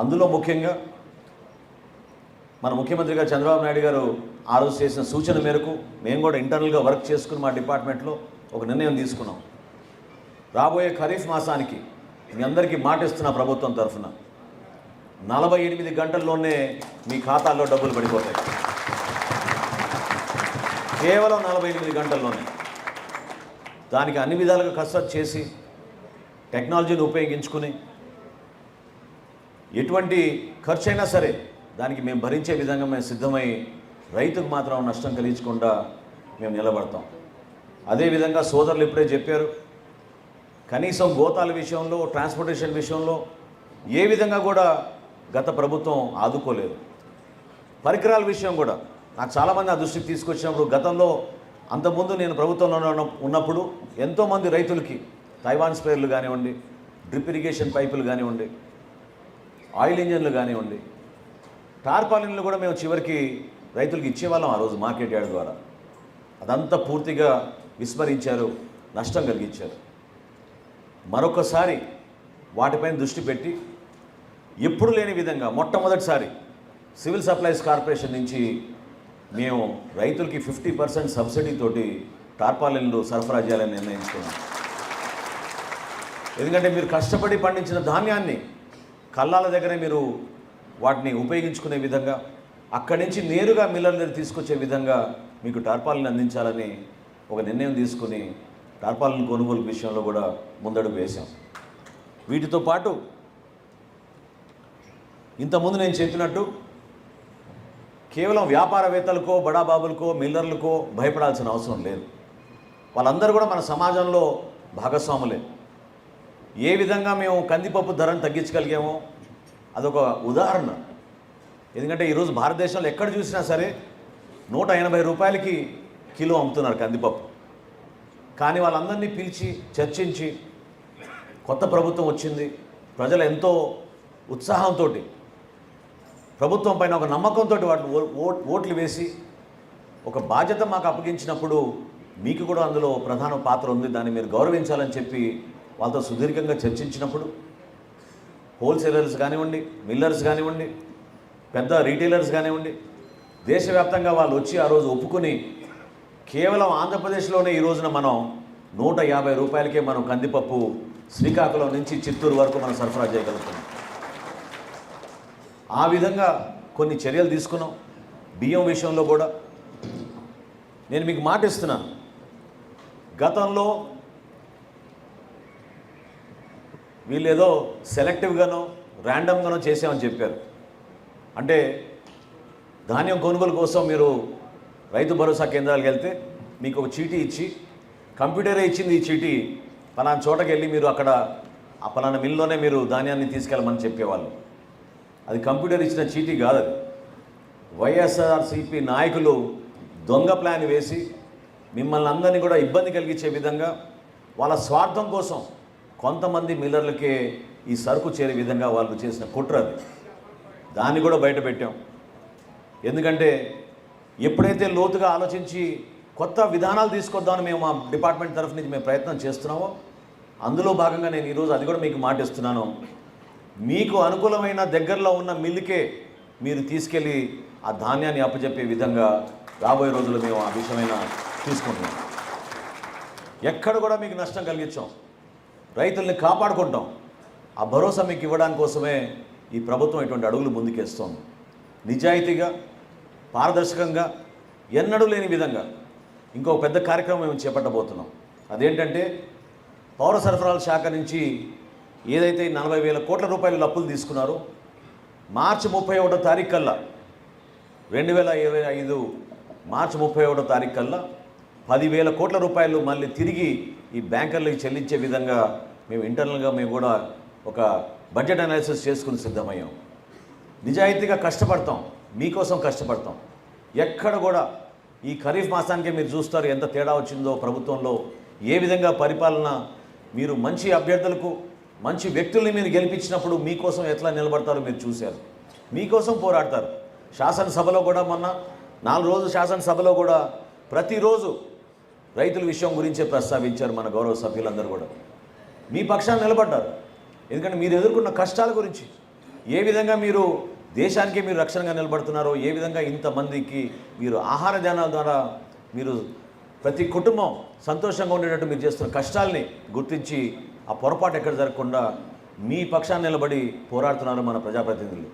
అందులో ముఖ్యంగా మన ముఖ్యమంత్రి గారు చంద్రబాబు నాయుడు గారు ఆ రోజు చేసిన సూచన మేరకు మేము కూడా ఇంటర్నల్గా వర్క్ చేసుకుని మా డిపార్ట్మెంట్లో ఒక నిర్ణయం తీసుకున్నాం. రాబోయే ఖరీఫ్ మాసానికి మీ అందరికీ మాటిస్తున్న ప్రభుత్వం తరఫున 48 గంటల్లోనే మీ ఖాతాల్లో డబ్బులు పడిపోతాయి. కేవలం 48 గంటల్లోనే. దానికి అన్ని విధాలుగా కసరత్తు చేసి టెక్నాలజీని ఉపయోగించుకుని ఎటువంటి ఖర్చు అయినా సరే దానికి మేము భరించే విధంగా మేము సిద్ధమై రైతుకు మాత్రం నష్టం కలిగించకుండా మేము నిలబడతాం. అదేవిధంగా సోదరులు ఇప్పుడే చెప్పారు, కనీసం గోతాల విషయంలో, ట్రాన్స్పోర్టేషన్ విషయంలో ఏ విధంగా కూడా గత ప్రభుత్వం ఆదుకోలేదు. పరికరాల విషయం కూడా నాకు చాలామంది ఆ దృష్టికి తీసుకొచ్చినప్పుడు, గతంలో అంతకుముందు నేను ప్రభుత్వంలో ఉన్నప్పుడు ఎంతోమంది రైతులకి తైవాన్ స్ప్రేయర్లు కానివ్వండి, డ్రిప్ ఇరిగేషన్ పైపులు కానివ్వండి, ఆయిల్ ఇంజన్లు కానివ్వండి, టార్పాలిన్లు కూడా మేము చివరికి రైతులకు ఇచ్చేవాళ్ళం ఆ రోజు మార్కెట్ యార్డ్ ద్వారా. అదంతా పూర్తిగా విస్మరించారు, నష్టం కలిగించారు. మరొకసారి వాటిపైన దృష్టి పెట్టి ఎప్పుడు లేని విధంగా మొట్టమొదటిసారి సివిల్ సప్లైస్ కార్పొరేషన్ నుంచి మేము రైతులకి 50% సబ్సిడీతోటి టార్పాలిన్లు సరఫరా చేయాలని నిర్ణయించుకున్నాం. ఎందుకంటే మీరు కష్టపడి పండించిన ధాన్యాన్ని కల్లాల దగ్గరే మీరు వాటిని ఉపయోగించుకునే విధంగా, అక్కడి నుంచి నేరుగా మిల్లర్ల దగ్గర తీసుకొచ్చే విధంగా మీకు టార్పాలిన్ అందించాలని ఒక నిర్ణయం తీసుకుని టార్పాలిన్ కొనుగోలు విషయంలో కూడా ముందడుగు వేశాం. వీటితో పాటు ఇంతకుముందు నేను చెప్పినట్టు కేవలం వ్యాపారవేత్తలకో, బడాబాబులకో, మిల్లర్లకో భయపడాల్సిన అవసరం లేదు. వాళ్ళందరూ కూడా మన సమాజంలో భాగస్వాములే. ఏ విధంగా మేము కందిపప్పు ధరను తగ్గించగలిగామో అదొక ఉదాహరణ. ఎందుకంటే ఈరోజు భారతదేశంలో ఎక్కడ చూసినా సరే 180 రూపాయలకి కిలో అమ్ముతున్నారు కందిపప్పు. కానీ వాళ్ళందరినీ పిలిచి చర్చించి కొత్త ప్రభుత్వం వచ్చింది, ప్రజలు ఎంతో ఉత్సాహంతో ప్రభుత్వం పైన ఒక నమ్మకంతో వాటిని ఓట్లు వేసి ఒక బాధ్యత మాకు అప్పగించినప్పుడు మీకు కూడా అందులో ప్రధాన పాత్ర ఉంది, దాన్ని మీరు గౌరవించాలని చెప్పి వాళ్ళతో సుదీర్ఘంగా చర్చించినప్పుడు హోల్సేలర్స్ కానివ్వండి, మిల్లర్స్ కానివ్వండి, పెద్ద రీటైలర్స్ కానివ్వండి, దేశవ్యాప్తంగా వాళ్ళు వచ్చి ఆ రోజు ఒప్పుకొని కేవలం ఆంధ్రప్రదేశ్లోనే ఈ రోజున మనం 150 రూపాయలకే మనం కందిపప్పు శ్రీకాకుళం నుంచి చిత్తూరు వరకు మనం సరఫరా చేయగలుగుతున్నాం. ఆ విధంగా కొన్ని చర్యలు తీసుకున్నాం. బియ్యం విషయంలో కూడా నేను మీకు మాట ఇస్తున్నాను, గతంలో వీళ్ళు ఏదో సెలెక్టివ్గానో ర్యాండమ్గానో చేసామని చెప్పారు. అంటే ధాన్యం కొనుగోలు కోసం మీరు రైతు భరోసా కేంద్రాలకు వెళ్తే మీకు ఒక చీటీ ఇచ్చి, కంప్యూటరే ఇచ్చింది ఈ చీటీ, పలానా చోటకి వెళ్ళి మీరు అక్కడ ఆ పలానా మిల్లులోనే మీరు ధాన్యాన్ని తీసుకెళ్ళమని చెప్పేవాళ్ళు. అది కంప్యూటర్ ఇచ్చిన చీటీ కాదు. అది వైఎస్ఆర్సీపీ నాయకులు దొంగ ప్లాన్ వేసి మిమ్మల్ని అందరినీ కూడా ఇబ్బంది కలిగించే విధంగా వాళ్ళ స్వార్థం కోసం కొంతమంది మిల్లర్లకే ఈ సరుకు చేరే విధంగా వాళ్ళు చేసిన కుట్ర అది. దాన్ని కూడా బయట పెట్టాం. ఎందుకంటే ఎప్పుడైతే లోతుగా ఆలోచించి కొత్త విధానాలు తీసుకొద్దామని మేము మా డిపార్ట్మెంట్ తరఫు నుంచి మేము ప్రయత్నం చేస్తున్నామో అందులో భాగంగా నేను ఈరోజు అది కూడా మీకు మాటిస్తున్నాను. మీకు అనుకూలమైన దగ్గరలో ఉన్న మిల్లుకే మీరు తీసుకెళ్ళి ఆ ధాన్యాన్ని అప్పచెప్పే విధంగా రాబోయే రోజుల్లో మేము ఆ విషయమైన తీసుకుంటున్నాం. ఎక్కడ కూడా మీకు నష్టం కలిగించాం, రైతుల్ని కాపాడుకుంటాం. ఆ భరోసా మీకు ఇవ్వడానికి కోసమే ఈ ప్రభుత్వం ఇటువంటి అడుగులు ముందుకేస్తోంది. నిజాయితీగా, పారదర్శకంగా, ఎన్నడూ లేని విధంగా ఇంకో పెద్ద కార్యక్రమం మేము చేపట్టబోతున్నాం. అదేంటంటే పౌర సరఫరాల శాఖ నుంచి ఏదైతే 40,000 కోట్ల రూపాయల అప్పులు తీసుకున్నారో మార్చి 31వ తారీఖు కల్లా 2025 మార్చి 31వ తారీఖు కల్లా 10,000 కోట్ల రూపాయలు మళ్ళీ తిరిగి ఈ బ్యాంకర్లకు చెల్లించే విధంగా మేము ఇంటర్నల్గా మేము కూడా ఒక బడ్జెట్ అనాలిసిస్ చేసుకుని సిద్ధమయ్యాం. నిజాయితీగా కష్టపడతాం, మీకోసం కష్టపడతాం. ఎక్కడ కూడా ఈ ఖరీఫ్ మాసానికే మీరు చూస్తారు ఎంత తేడా వచ్చిందో ప్రభుత్వంలో. ఏ విధంగా పరిపాలన, మీరు మంచి అభ్యర్థులకు మంచి వ్యక్తుల్ని మీరు గెలిపించినప్పుడు మీకోసం ఎట్లా నిలబడతారో మీరు చూశారు. మీకోసం పోరాడతారు. శాసనసభలో కూడా మొన్న 4 రోజులు శాసనసభలో కూడా ప్రతిరోజు రైతుల విషయం గురించే ప్రస్తావించారు మన గౌరవ సభ్యులందరూ కూడా. మీ పక్షాన్ని నిలబడ్డారు. ఎందుకంటే మీరు ఎదుర్కొన్న కష్టాల గురించి, ఏ విధంగా మీరు దేశానికే మీరు రక్షణగా నిలబడుతున్నారో, ఏ విధంగా ఇంతమందికి మీరు ఆహార ధాన్యాల ద్వారా మీరు ప్రతి కుటుంబం సంతోషంగా ఉండేటట్టు మీరు చేస్తున్న కష్టాల్ని గుర్తించి ఆ పొరపాటు ఎక్కడ జరగకుండా మీ పక్షాన్ని నిలబడి పోరాడుతున్నారు మన ప్రజాప్రతినిధులు.